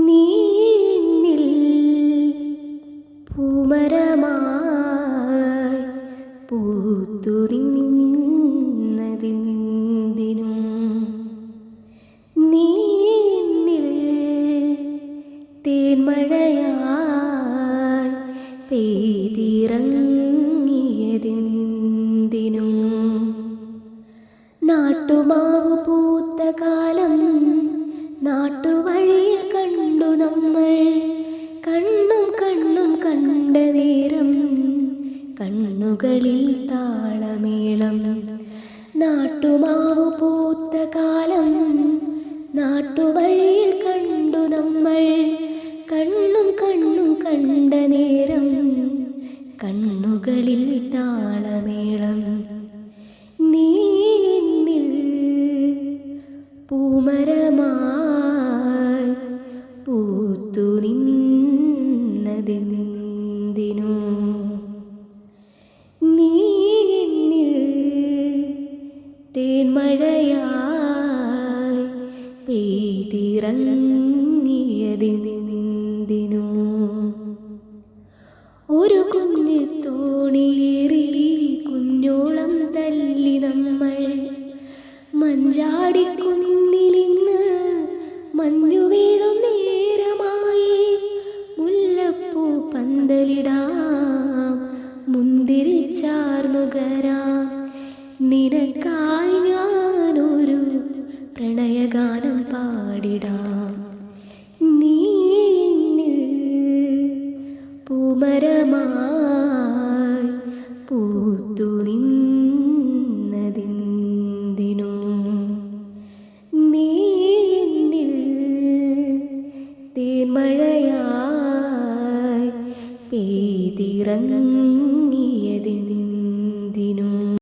നീന്നിൽ പൂമരമായി പൂത്തു നിന്നതിന്തിനു നീന്നിൽ തേന്മഴയായി പെയ്തിറങ്ങിയതിന്തിനു നാട്ടുമാവ് പൂത്ത കാലം നാട്ടുവഴിയിൽ കണ്ടു നമ്മൾ കണ്ണും കണ്ണും കണ്ട നേരം കണ്ണുകളിൽ താളമേളം നാട്ടുമാവ് പൂത്ത കാലം നാട്ടുവഴിയിൽ കണ്ടു നമ്മൾ കണ്ണും കണ്ണും കണ്ട നേരം കണ്ണുകളിൽ താളമേളം നീന്നിൽ പൂമരമായി പൂത്തു നിന്നതിന്തിനു നീന്നിൽ തേന്മഴയായി പെയ്തിറങ്ങിയതിന്തിനു ഒരു കുഞ്ഞു തോണിയേറി കുഞ്ഞോളം തല്ലി നമ്മൾ മഞ്ചാടിക്കുന്നിലിന്ന് മഞ്ഞു വീഴും നേരമായി മുല്ലപ്പൂ പന്തലിടാം മുന്തിരി ചാർന്നുകരാം നിനക്കായി ഞാനൊരു പ്രണയഗാനം പാടിടാം നീന്നിൽ പൂമരമായി പൂത്തു നിന്നതിന്തിനു നീന്നിൽ തേന്മഴയായി പെയ്തിറങ്ങി